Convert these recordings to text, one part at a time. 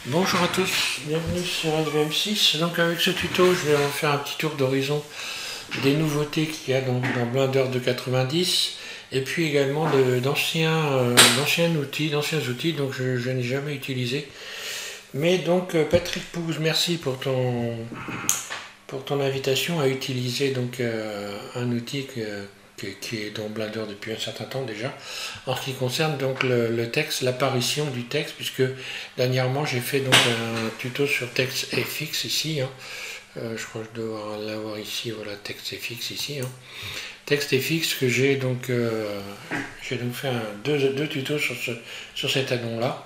Bonjour à tous, bienvenue sur SVM6. Donc avec ce tuto, je vais vous faire un petit tour d'horizon des nouveautés qu'il y a dans Blender de 90 et puis également d'anciens outils, donc je n'ai jamais utilisé. Mais donc Patrick Pouze, merci pour ton invitation à utiliser donc un outil qui est dans Blender depuis un certain temps déjà, en ce qui concerne donc le texte, l'apparition du texte, puisque dernièrement j'ai fait donc un tuto sur TextFX ici, hein. Je crois que je dois l'avoir ici, voilà, TextFX ici, hein. TextFX que j'ai donc fait deux tutos sur cet addon-là.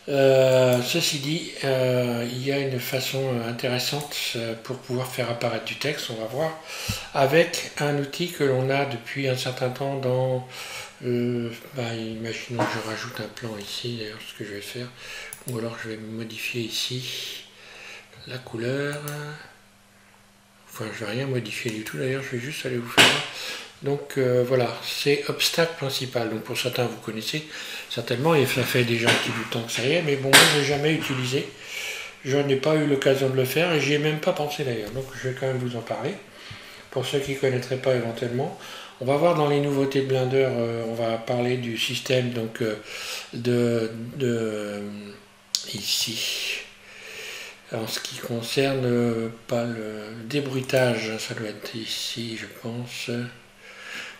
Ceci dit, il y a une façon intéressante pour pouvoir faire apparaître du texte, on va voir, avec un outil que l'on a depuis un certain temps dans... imaginons que je rajoute un plan ici, d'ailleurs ce que je vais faire, ou alors je vais modifier ici la couleur. Enfin, je vais rien modifier du tout, d'ailleurs je vais juste aller vous faire... Donc voilà, c'est obstacle principal. Donc pour certains vous connaissez certainement, et ça fait déjà un petit bout de temps que ça y est, mais bon, moi je n'ai jamais utilisé. Je n'ai pas eu l'occasion de le faire et j'y ai même pas pensé d'ailleurs. Donc je vais quand même vous en parler. Pour ceux qui ne connaîtraient pas éventuellement. On va voir dans les nouveautés de Blender, on va parler du système donc ici. En ce qui concerne pas le débruitage, ça doit être ici je pense.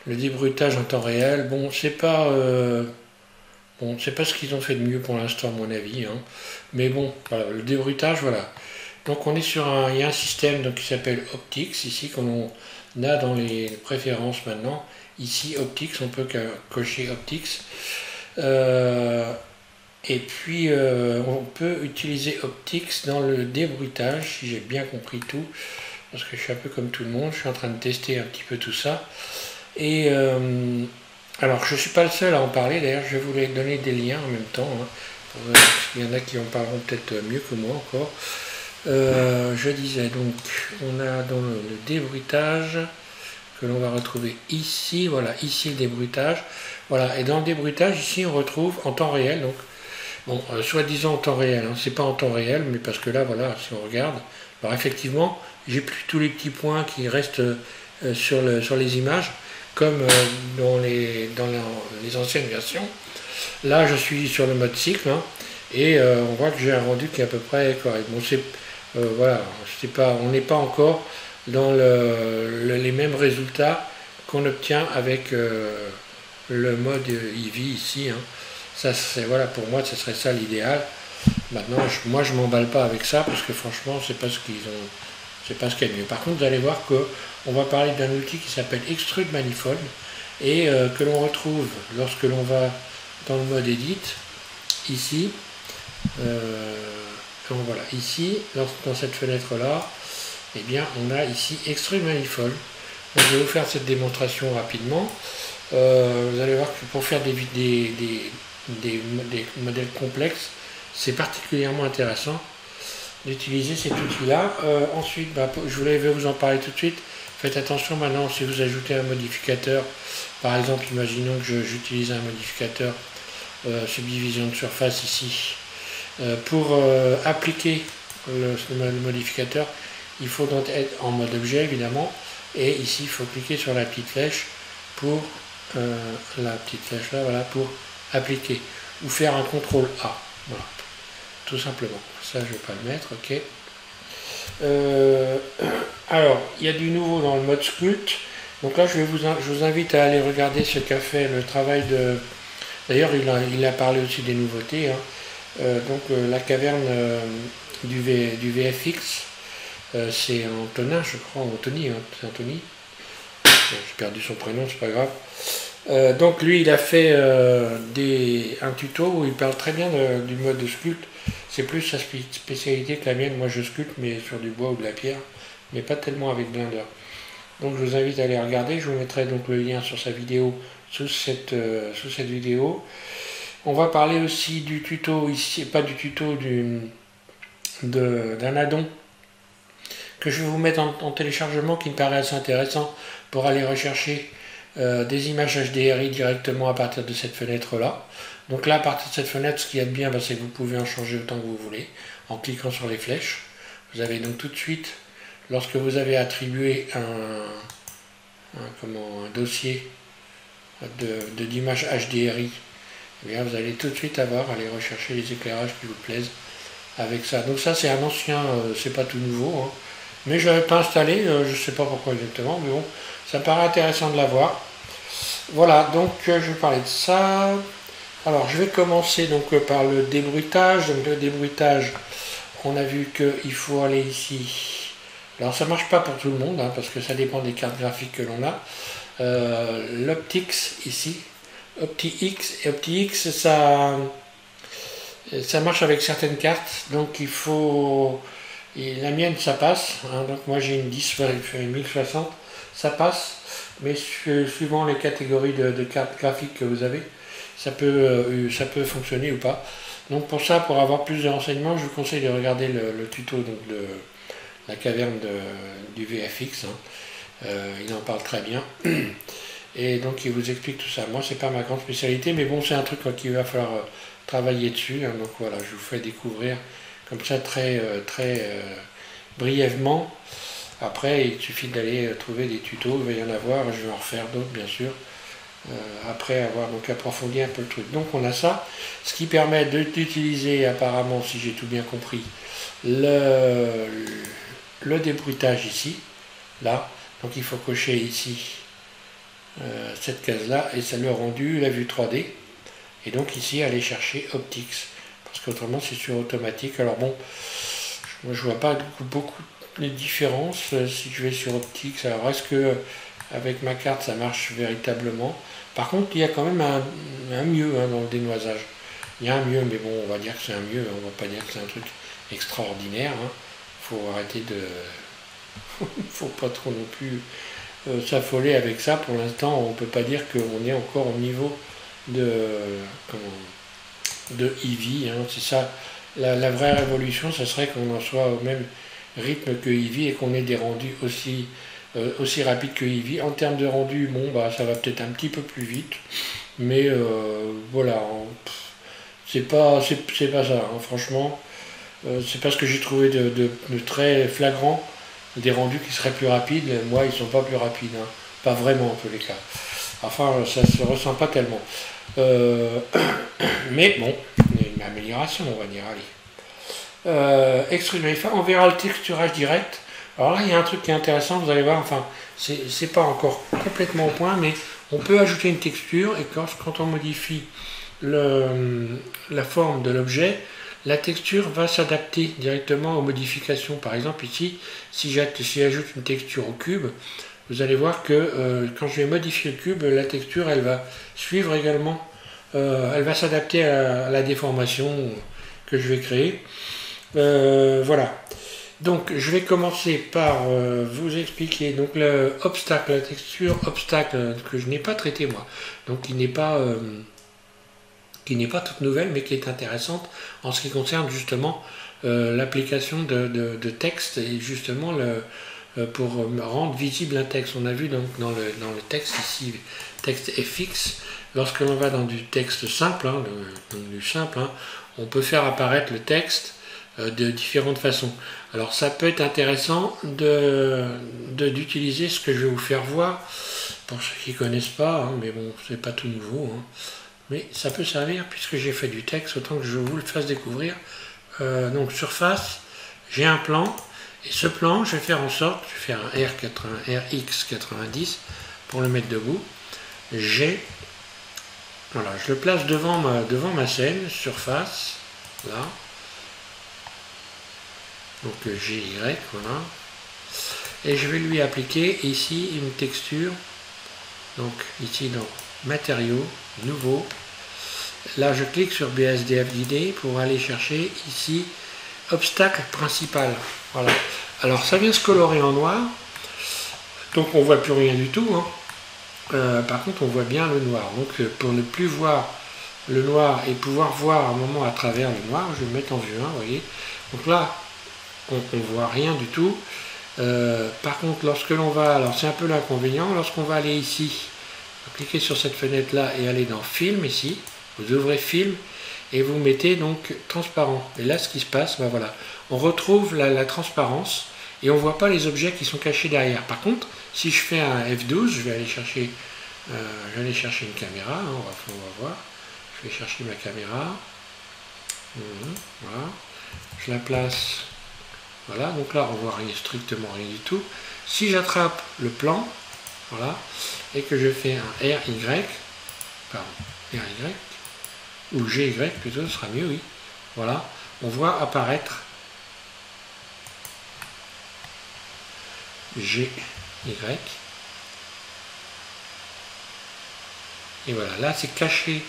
Le débruitage en temps réel, bon, c'est pas ce qu'ils ont fait de mieux pour l'instant à mon avis, hein. Mais bon, voilà, le débruitage, voilà. Donc on est sur il y a un système donc, qui s'appelle Optics ici, qu'on a dans les préférences maintenant. Ici, Optics, on peut cocher Optics. Et puis on peut utiliser Optics dans le débruitage, si j'ai bien compris tout, parce que je suis un peu comme tout le monde, je suis en train de tester un petit peu tout ça. Et alors je ne suis pas le seul à en parler, d'ailleurs je vais vous les donner des liens en même temps, hein. Il y en a qui en parleront peut-être mieux que moi encore. Je disais donc, on a dans le débruitage, que l'on va retrouver ici, voilà, ici le débruitage, voilà, et dans le débruitage, ici on retrouve en temps réel, donc, bon, soi-disant en temps réel, hein, c'est pas en temps réel, mais parce que là, voilà, si on regarde, alors effectivement, j'ai plus tous les petits points qui restent sur les images, comme dans les anciennes versions. Là, je suis sur le mode cycle, hein, et on voit que j'ai un rendu qui est à peu près correct. Bon, voilà, on n'est pas encore dans les mêmes résultats qu'on obtient avec le mode Eevee ici, hein. Ça, voilà, pour moi, ce serait ça l'idéal. Maintenant, moi, je m'emballe pas avec ça parce que franchement, c'est pas ce qu'il y a de mieux. Par contre, vous allez voir qu'on va parler d'un outil qui s'appelle Extrude Manifold et que l'on retrouve lorsque l'on va dans le mode Edit, ici. Donc voilà, ici, dans cette fenêtre-là, eh bien, on a ici Extrude Manifold. Donc, je vais vous faire cette démonstration rapidement. Vous allez voir que pour faire des modèles complexes, c'est particulièrement intéressant d'utiliser cet outil-là. Ensuite, je vais vous en parler tout de suite. Faites attention maintenant si vous ajoutez un modificateur. Par exemple, imaginons que j'utilise un modificateur subdivision de surface ici. Pour appliquer le modificateur, il faut donc être en mode objet évidemment. Et ici, il faut cliquer sur la petite flèche pour voilà, pour appliquer ou faire un CTRL A. Voilà, tout simplement. Ça, je ne vais pas le mettre, ok. Alors, il y a du nouveau dans le mode sculpt. Donc là, je vous invite à aller regarder ce qu'a fait le travail de... D'ailleurs, il a parlé aussi des nouveautés, hein. Donc, la caverne du VFX, c'est Antonin, je crois, Anthony, hein, c'est Anthony. J'ai perdu son prénom, c'est pas grave. Donc lui, il a fait un tuto où il parle très bien du mode de sculpte. C'est plus sa spécialité que la mienne. Moi, je sculpte, mais sur du bois ou de la pierre, mais pas tellement avec Blender. Donc, je vous invite à aller regarder. Je vous mettrai donc le lien sur sa vidéo sous cette vidéo. On va parler aussi du tuto ici, pas du tuto d'un addon que je vais vous mettre en téléchargement qui me paraît assez intéressant pour aller rechercher des images HDRI directement à partir de cette fenêtre-là. Donc là, à partir de cette fenêtre, ce qu'il y a de bien, c'est que vous pouvez en changer autant que vous voulez en cliquant sur les flèches. Vous avez donc tout de suite, lorsque vous avez attribué un dossier d'image HDRI, eh bien, vous allez tout de suite aller rechercher les éclairages qui vous plaisent avec ça. Donc ça, c'est un ancien, c'est pas tout nouveau, hein. Mais je l'avais pas installé, je sais pas pourquoi exactement, mais bon, ça me paraît intéressant de l'avoir. Voilà, donc je vais parler de ça. Alors je vais commencer donc par le débruitage. Donc le débruitage, on a vu qu'il faut aller ici. Alors ça marche pas pour tout le monde, hein, parce que ça dépend des cartes graphiques que l'on a. L'Optix ici, OptiX, et OptiX ça marche avec certaines cartes, donc il faut. Et la mienne ça passe, hein, donc moi j'ai une 1060, ça passe, mais suivant les catégories de cartes graphiques que vous avez, ça peut fonctionner ou pas. Donc pour ça, pour avoir plus de renseignements, je vous conseille de regarder le tuto donc, de la caverne du VFX, hein. Il en parle très bien. Et donc il vous explique tout ça. Moi c'est pas ma grande spécialité, mais bon c'est un truc qu'il va falloir travailler dessus, hein. Donc voilà, je vous fais découvrir comme ça très brièvement. Après il suffit d'aller trouver des tutos, il va y en avoir, je vais en refaire d'autres bien sûr, après avoir donc approfondi un peu le truc. Donc on a ça, ce qui permet d'utiliser apparemment, si j'ai tout bien compris, le débruitage ici, là, donc il faut cocher ici cette case là et ça le rendu, la vue 3D, et donc ici aller chercher OptiX, parce qu'autrement c'est sur automatique. Alors bon, moi je vois pas beaucoup de différences si je vais sur OptiX. Alors est-ce que avec ma carte ça marche véritablement? Par contre il y a quand même un mieux, hein, dans le dénoisage, il y a un mieux, mais bon on va dire que c'est un mieux, on va pas dire que c'est un truc extraordinaire, hein. Faut arrêter de faut pas trop non plus s'affoler avec ça. Pour l'instant on peut pas dire qu'on est encore au niveau de Eevee, hein. C'est ça la vraie révolution, ce serait qu'on en soit au même rythme que Eevee et qu'on ait des rendus aussi rapides que Eevee. En termes de rendu, bon bah ça va peut-être un petit peu plus vite, mais voilà, c'est pas ça, hein. Franchement, c'est pas ce que j'ai trouvé de très flagrant. Des rendus qui seraient plus rapides, moi ils sont pas plus rapides, hein. Pas vraiment en tous les cas. Enfin ça se ressent pas tellement. Mais bon, il y a une amélioration on va dire, allez. Extrude Verify, on verra le texturage direct. Alors là il y a un truc qui est intéressant, vous allez voir, enfin c'est pas encore complètement au point, mais on peut ajouter une texture et quand on modifie la forme de l'objet, la texture va s'adapter directement aux modifications. Par exemple ici, si j'ajoute une texture au cube, vous allez voir que quand je vais modifier le cube, la texture elle va suivre également, elle va s'adapter à la déformation que je vais créer. Voilà. Donc je vais commencer par vous expliquer donc le obstacle, la texture obstacle que je n'ai pas traité moi, donc qui n'est pas toute nouvelle, mais qui est intéressante en ce qui concerne justement l'application de texte et justement pour rendre visible un texte. On a vu donc dans le texte ici, texte FX, lorsque l'on va dans du texte simple, hein, du simple, hein, on peut faire apparaître le texte de différentes façons. Alors ça peut être intéressant d'utiliser ce que je vais vous faire voir, pour ceux qui ne connaissent pas, hein, mais bon, c'est pas tout nouveau, hein. Mais ça peut servir puisque j'ai fait du texte, autant que je vous le fasse découvrir. Donc surface, j'ai un plan, et ce plan, je vais faire en sorte, je vais faire un RX90 pour le mettre debout. Voilà, je le place devant ma scène, surface, là. Donc GY, voilà. Et je vais lui appliquer ici une texture, donc ici dans matériaux, nouveau. Là je clique sur BSDF guidé pour aller chercher ici obstacle principal. Voilà. Alors ça vient se colorer en noir, donc on voit plus rien du tout, hein. Par contre on voit bien le noir. Donc pour ne plus voir le noir et pouvoir voir un moment à travers le noir, je vais me mettre en vue 1, vous voyez. Donc là on ne voit rien du tout. Par contre lorsque l'on va, alors c'est un peu l'inconvénient, lorsqu'on va aller ici cliquez sur cette fenêtre là et allez dans film ici, vous ouvrez film et vous mettez donc transparent. Et là ce qui se passe, ben voilà, on retrouve la transparence et on ne voit pas les objets qui sont cachés derrière. Par contre, si je fais un F12, je vais aller chercher une caméra, hein, on va voir, je vais chercher ma caméra, voilà, je la place, voilà, donc là on voit rien, strictement rien du tout. Si j'attrape le plan, voilà, et que je fais un RY, pardon, RY, ou GY plutôt, ce sera mieux, oui, voilà, on voit apparaître GY, et voilà, là c'est caché.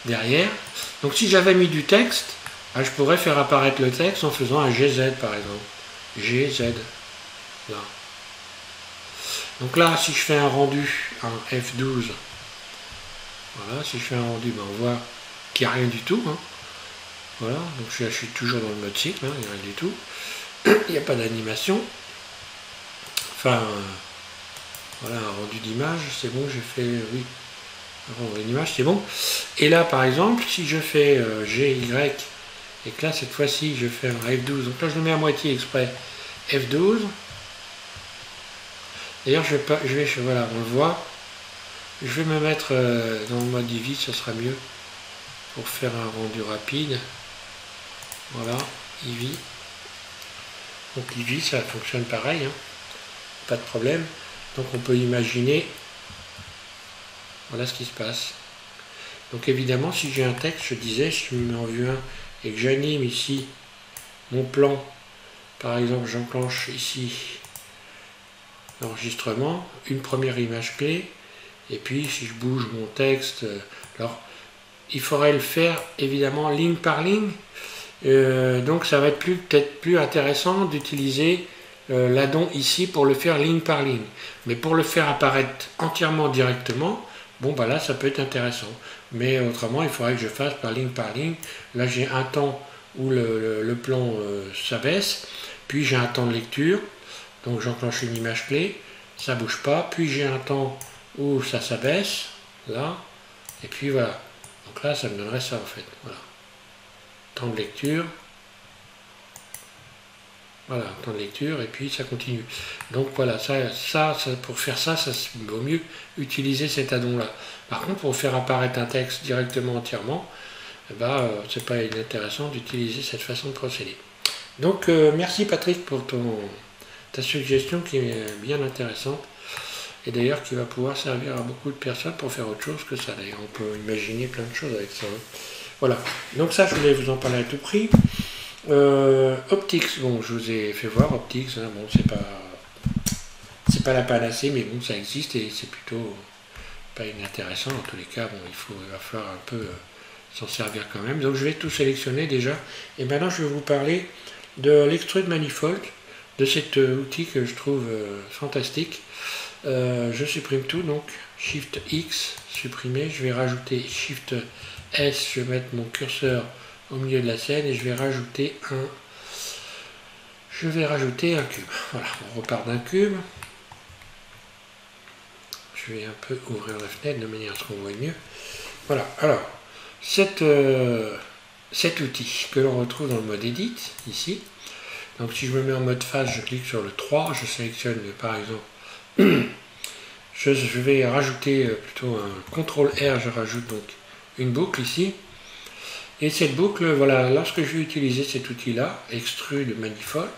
Derrière, donc si j'avais mis du texte, je pourrais faire apparaître le texte en faisant un GZ par exemple. GZ, là. Donc là, si je fais un rendu, un F12, voilà, si je fais un rendu, ben on voit qu'il n'y a rien du tout. Hein. Voilà, donc je suis toujours dans le mode cycle, hein, il n'y a rien du tout. Il n'y a pas d'animation. Enfin, voilà, un rendu d'image, c'est bon, j'ai fait, oui, un rendu d'image, c'est bon. Et là, par exemple, si je fais GY, et que là, cette fois-ci, je fais un F12, donc là, je le mets à moitié exprès, F12. D'ailleurs, voilà, on le voit. Je vais me mettre dans le mode Eevee, ce sera mieux pour faire un rendu rapide. Voilà, Eevee. Donc Eevee, ça fonctionne pareil, hein. Pas de problème. Donc on peut imaginer, voilà ce qui se passe. Donc évidemment, si j'ai un texte, je disais, si je me mets en vue 1 et que j'anime ici mon plan, par exemple, j'enclenche ici l'enregistrement, une première image clé, et puis si je bouge mon texte, alors il faudrait le faire évidemment ligne par ligne, donc ça va être peut-être plus intéressant d'utiliser l'addon ici pour le faire ligne par ligne, mais pour le faire apparaître entièrement directement, bon bah là ça peut être intéressant, mais autrement il faudrait que je fasse par ligne. Là j'ai un temps où le plan s'abaisse, puis j'ai un temps de lecture, donc j'enclenche une image clé, ça bouge pas, puis j'ai un temps où ça s'abaisse, là, et puis voilà. Donc là, ça me donnerait ça en fait. Voilà. Temps de lecture. Voilà, temps de lecture, et puis ça continue. Donc voilà, pour faire ça, vaut mieux utiliser cet addon-là. Par contre, pour faire apparaître un texte directement entièrement, c'est pas inintéressant d'utiliser cette façon de procéder. Donc merci Patrick pour ta suggestion qui est bien intéressante. Et d'ailleurs qui va pouvoir servir à beaucoup de personnes pour faire autre chose que ça. D'ailleurs, on peut imaginer plein de choses avec ça. Hein. Voilà, donc ça je voulais vous en parler à tout prix. Optix, bon je vous ai fait voir Optix, hein, bon c'est pas la panacée, mais bon ça existe et c'est plutôt pas inintéressant. En tous les cas, bon il va falloir un peu s'en servir quand même. Donc je vais tout sélectionner déjà. Et maintenant je vais vous parler de l'extrude manifold, de cet outil que je trouve fantastique. Je supprime tout, donc Shift X, supprimer, je vais rajouter Shift S, je vais mettre mon curseur au milieu de la scène et je vais rajouter un cube. Voilà, on repart d'un cube. Je vais un peu ouvrir la fenêtre de manière à ce qu'on voit mieux. Voilà, alors, cet outil que l'on retrouve dans le mode Edit, ici. Donc si je me mets en mode face, je clique sur le 3, je sélectionne par exemple, je vais rajouter plutôt un CTRL R, je rajoute donc une boucle ici. Et cette boucle, voilà, lorsque je vais utiliser cet outil-là, extrude manifold,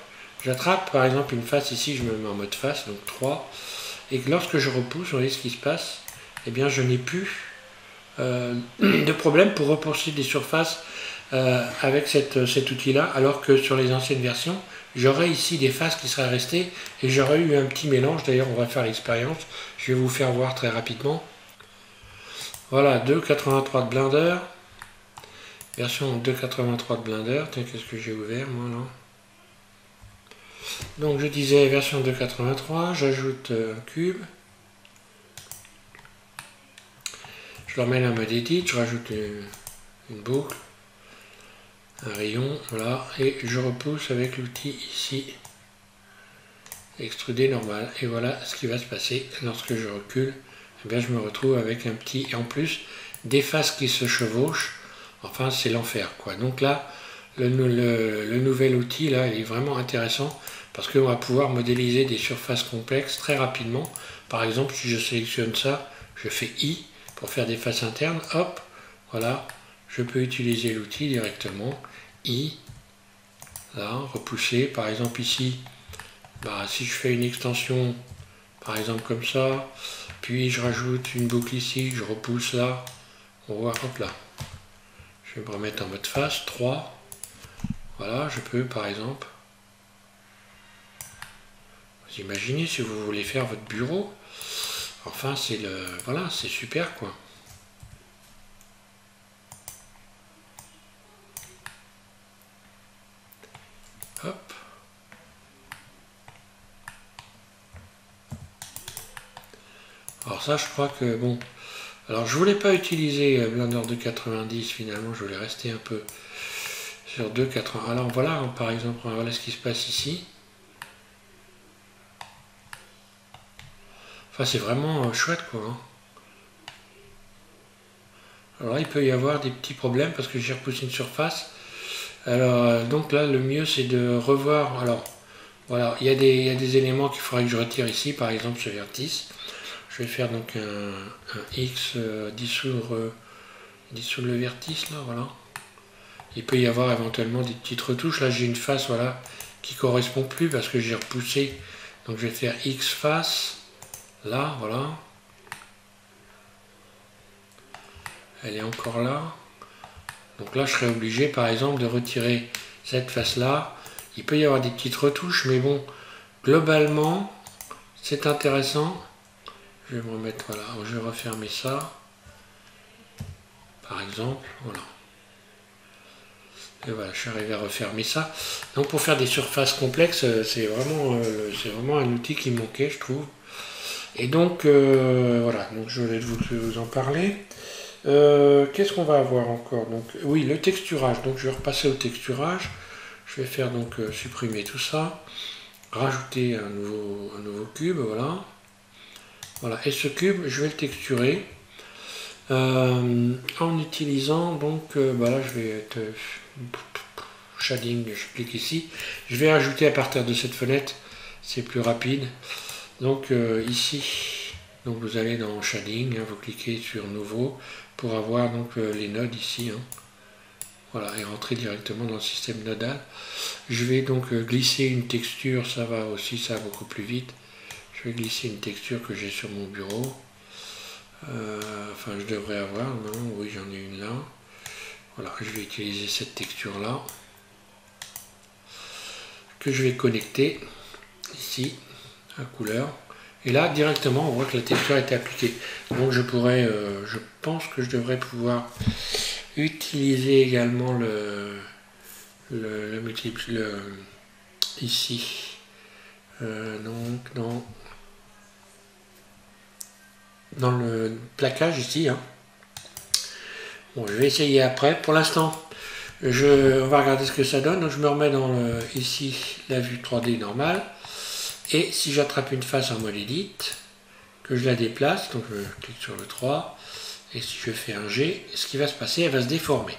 j'attrape par exemple une face ici, je me mets en mode face, donc 3, et que lorsque je repousse, vous voyez ce qui se passe, eh bien je n'ai plus de problème pour repousser des surfaces avec cet outil-là, alors que sur les anciennes versions, j'aurais ici des faces qui seraient restées et j'aurais eu un petit mélange. D'ailleurs, on va faire l'expérience. Je vais vous faire voir très rapidement. Voilà, 2.83 de Blender. Version 2.83 de Blender. Tiens, qu'est-ce que j'ai ouvert, moi, là? Donc, je disais version 2.83. J'ajoute un cube. Je le remets en mode Edit. Je rajoute une boucle. Un rayon, voilà, et je repousse avec l'outil ici, extruder normal. Et voilà ce qui va se passer lorsque je recule. Eh bien, je me retrouve avec un petit, et en plus, des faces qui se chevauchent. Enfin, c'est l'enfer, quoi. Donc là, le nouvel outil, là, il est vraiment intéressant parce qu'on va pouvoir modéliser des surfaces complexes très rapidement. Par exemple, si je sélectionne ça, je fais I pour faire des faces internes. Hop, voilà, je peux utiliser l'outil directement. I, là, repousser. Par exemple, ici, bah, si je fais une extension, par exemple comme ça, puis je rajoute une boucle ici, je repousse là, on voit, hop là. Je vais me remettre en mode face, 3. Voilà, je peux par exemple, vous imaginez si vous voulez faire votre bureau, enfin c'est le, voilà, c'est super quoi. Hop. Alors ça je crois que bon, alors je voulais pas utiliser Blender 2.90 finalement, je voulais rester un peu sur 2.80. Alors voilà, par exemple, voilà ce qui se passe ici. Enfin, c'est vraiment chouette, quoi. Hein. Alors là, il peut y avoir des petits problèmes parce que j'ai repoussé une surface. Alors, donc là, le mieux, c'est de revoir. Alors, voilà, il y a des éléments qu'il faudrait que je retire ici, par exemple ce vertice. Je vais faire donc un X, dissoudre le vertice, là, voilà. Il peut y avoir éventuellement des petites retouches. Là, j'ai une face, voilà, qui correspond plus parce que j'ai repoussé. Donc, je vais faire X face. Là, voilà. Elle est encore là. Donc là, je serais obligé, par exemple, de retirer cette face-là. Il peut y avoir des petites retouches, mais bon, globalement, c'est intéressant. Je vais me remettre, voilà, je vais refermer ça. Par exemple, voilà. Et voilà, je suis arrivé à refermer ça. Donc pour faire des surfaces complexes, c'est vraiment un outil qui me manquait, je trouve. Et donc, voilà, donc je voulais vous en parler. Qu'est-ce qu'on va avoir encore? Donc, oui, le texturage. Donc, je vais repasser au texturage. Je vais faire donc supprimer tout ça. Rajouter un nouveau cube, voilà. Voilà, et ce cube, je vais le texturer. En utilisant, donc, bah là, je vais être shading, je clique ici. Je vais ajouter à partir de cette fenêtre, c'est plus rapide. Donc, ici, donc vous allez dans shading, hein, vous cliquez sur nouveau pour avoir donc les nodes ici. Hein. Voilà, et rentrer directement dans le système nodal. Je vais donc glisser une texture, ça va aussi, ça va beaucoup plus vite. Je vais glisser une texture que j'ai sur mon bureau. Enfin, je devrais avoir, non, oui, j'en ai une là. Voilà, je vais utiliser cette texture-là, que je vais connecter ici, à couleur. Et là, directement, on voit que la texture a été appliquée. Donc, je pense que je devrais pouvoir utiliser également ici. Donc, dans le plaquage ici. Hein. Bon, je vais essayer après. Pour l'instant, on va regarder ce que ça donne. Donc, je me remets dans ici la vue 3D normale. Et si j'attrape une face en mode edit, que je la déplace, donc je clique sur le 3, et si je fais un G, ce qui va se passer, elle va se déformer.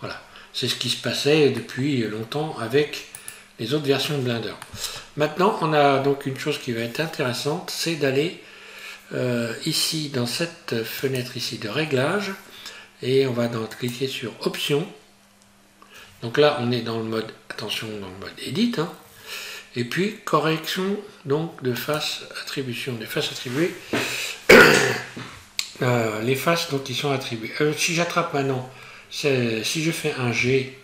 Voilà, c'est ce qui se passait depuis longtemps avec les autres versions de Blender. Maintenant, on a donc une chose qui va être intéressante, c'est d'aller ici, dans cette fenêtre ici de réglage, et on va donc cliquer sur Options. Donc là, on est dans le mode, attention, dans le mode Edit, hein. Et puis correction donc de face, attribution des faces attribuées, les faces dont ils sont attribuées. Si j'attrape maintenant, si je fais un G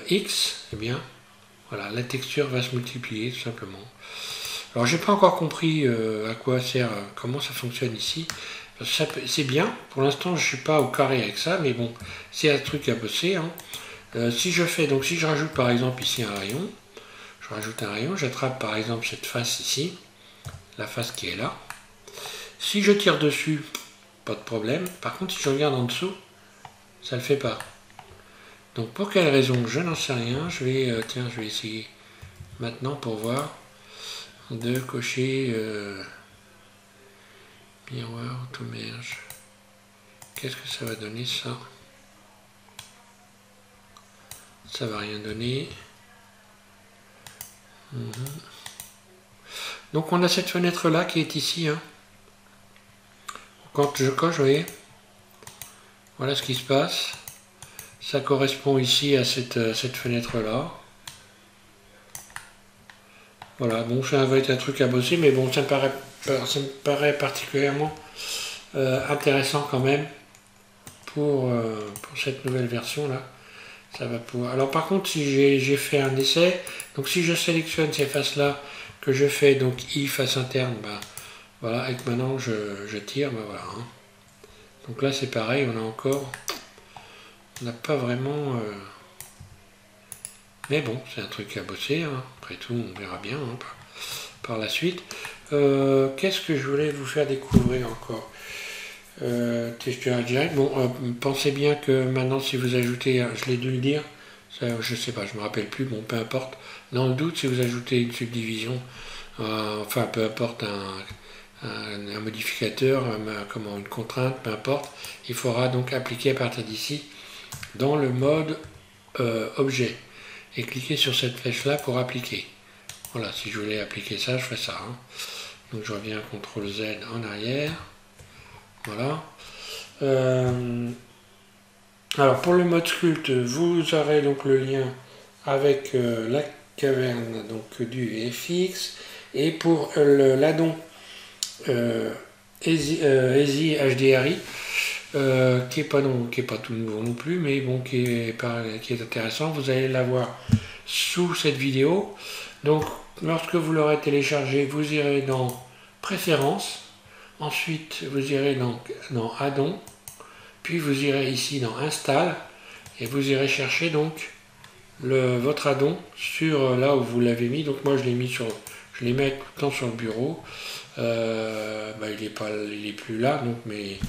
X, eh bien voilà, la texture va se multiplier tout simplement. Alors j'ai pas encore compris à quoi sert, comment ça fonctionne ici. C'est bien, pour l'instant je suis pas au carré avec ça, mais bon, c'est un truc à bosser. Hein. Si je rajoute par exemple ici un rayon, je rajoute un rayon, j'attrape par exemple cette face ici, la face qui est là. Si je tire dessus, pas de problème. Par contre, si je regarde en dessous, ça ne le fait pas. Donc pour quelle raison, je n'en sais rien. Je vais essayer maintenant pour voir. de cocher miroir automerge. Qu'est-ce que ça va donner ça? Ça va rien donner. Donc on a cette fenêtre là qui est ici. Hein. Quand je coche, vous voyez, voilà ce qui se passe. Ça correspond ici à cette fenêtre là. Voilà, bon, ça va être un truc à bosser, mais bon, ça me paraît particulièrement intéressant quand même pour cette nouvelle version là. Ça va pouvoir. Alors par contre, si j'ai fait un essai, donc si je sélectionne ces faces là que je fais donc I face interne, ben voilà, et que maintenant je tire, ben voilà. Hein. Donc là c'est pareil, on n'a pas vraiment. Mais bon, c'est un truc à bosser. Hein. Après tout, on verra bien hein, par la suite. Qu'est-ce que je voulais vous faire découvrir encore? Texture direct. Bon, pensez bien que maintenant, si vous ajoutez, je l'ai dû le dire, ça, je sais pas, je me rappelle plus, bon, peu importe. Dans le doute, si vous ajoutez une subdivision, enfin, peu importe un modificateur, comment, une contrainte, peu importe, il faudra donc appliquer à partir d'ici dans le mode objet et cliquer sur cette flèche là pour appliquer. Voilà, si je voulais appliquer ça, je fais ça. Hein. Donc je reviens CTRL Z en arrière. Voilà. Alors pour le mode sculpte, vous aurez donc le lien avec la caverne donc, du FX. Et pour l'addon Easy HDRI, qui est pas tout nouveau non plus, mais bon, qui est intéressant, vous allez l'avoir sous cette vidéo. Donc lorsque vous l'aurez téléchargé, vous irez dans Préférences. Ensuite, vous irez dans Addon, puis vous irez ici dans Install, et vous irez chercher donc votre addon sur là où vous l'avez mis. Donc moi je l'ai mis je les mets tout le temps sur le bureau. Bah, il est plus là, donc mais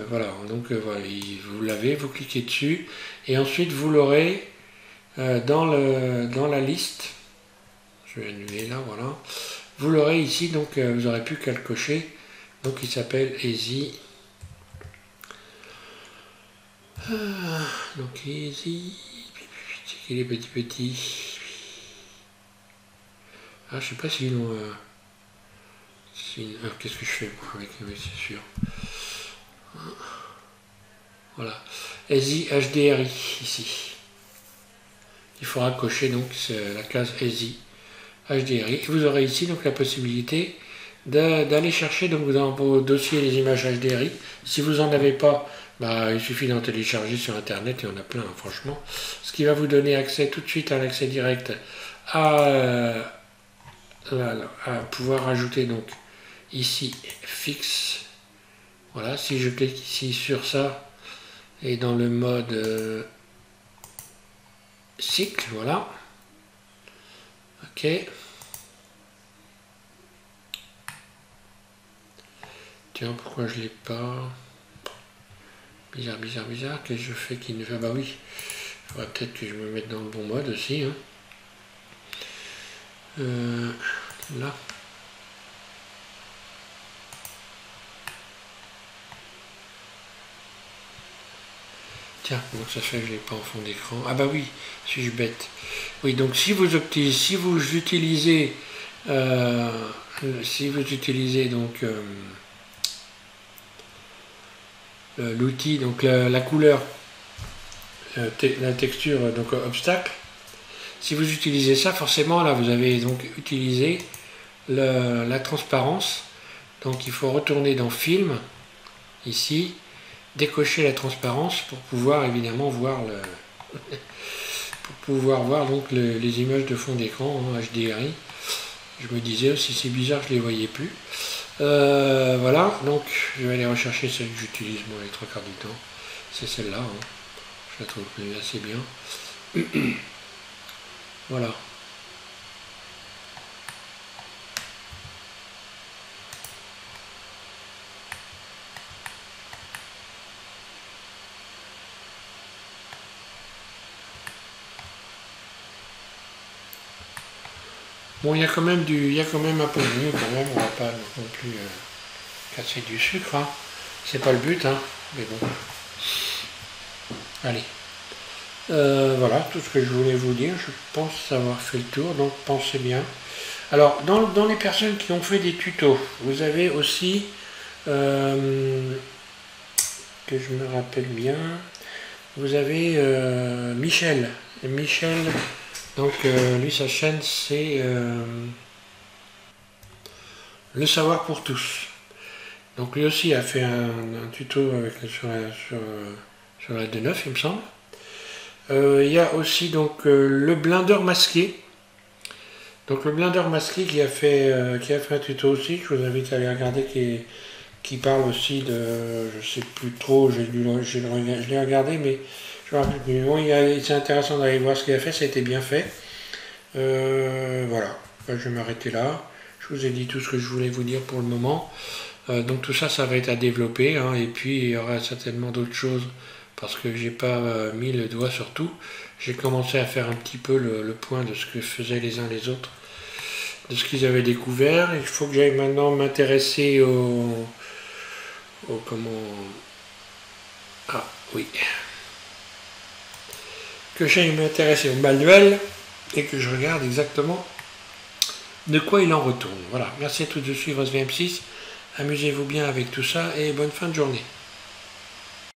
voilà. Donc voilà, vous l'avez, vous cliquez dessus, et ensuite vous l'aurez dans la liste. Je vais annuler là, voilà. Vous l'aurez ici, donc vous n'aurez plus qu'à le cocher. Donc il s'appelle Easy. Donc Easy. Il est petit. Ah, je sais pas s'ils ont. Alors qu'est-ce que je fais avec oui, c'est sûr. Voilà. Easy HDRI ici. Il faudra cocher donc la case Easy HDRI. Et vous aurez ici donc la possibilité d'aller chercher donc dans vos dossiers les images HDRI. Si vous n'en avez pas, bah, il suffit d'en télécharger sur internet, et on a plein hein, franchement. Ce qui va vous donner accès tout de suite à l'accès direct à pouvoir ajouter donc ici fixe. Voilà, si je clique ici sur ça et dans le mode cycle, voilà. Ok. Tiens, pourquoi je l'ai pas? Bizarre. Qu'est-ce que je fais qui ne fait? Bah oui, il faudrait peut-être que je me mette dans le bon mode aussi. Hein. Là. Tiens, donc ça fait que je l'ai pas en fond d'écran. Ah bah oui, suis-je bête. Oui, donc si vous utilisez donc l'outil, donc la couleur, la texture, donc obstacle, si vous utilisez ça, forcément là vous avez donc utilisé la transparence. Donc il faut retourner dans Film, ici, décocher la transparence pour pouvoir évidemment voir donc les images de fond d'écran en HDRI. Je me disais aussi c'est bizarre, je les voyais plus. Voilà, donc je vais aller rechercher celle que j'utilise moi les trois quarts du temps. C'est celle-là, hein. Je la trouve assez bien. Voilà. Bon, il y a quand même un peu de mieux quand même, on va pas non plus casser du sucre, hein. C'est pas le but, hein, mais bon. Allez. Voilà, tout ce que je voulais vous dire, je pense avoir fait le tour, donc pensez bien. Alors, dans les personnes qui ont fait des tutos, vous avez aussi, que je me rappelle bien, vous avez Michel. Michel, donc lui, sa chaîne, c'est Le Savoir pour tous. Donc lui aussi a fait un tuto sur la D9, il me semble. Il y a aussi donc le blindeur masqué. Donc le blindeur masqué qui a fait un tuto aussi, je vous invite à aller regarder, qui parle aussi de, je sais plus trop, je l'ai regardé, mais je me rappelle plus. Bon, c'est intéressant d'aller voir ce qu'il a fait, ça a été bien fait. Voilà, ben, je vais m'arrêter là. Je vous ai dit tout ce que je voulais vous dire pour le moment. Donc tout ça, ça va être à développer, hein, et puis il y aura certainement d'autres choses parce que j'ai pas mis le doigt sur tout. J'ai commencé à faire un petit peu le point de ce que faisaient les uns les autres, de ce qu'ils avaient découvert. Il faut que j'aille maintenant m'intéresser comment... Ah oui. Que j'aille m'intéresser au manuel et que je regarde exactement de quoi il en retourne. Voilà, merci à tous de suivre SVM6. Amusez-vous bien avec tout ça et bonne fin de journée.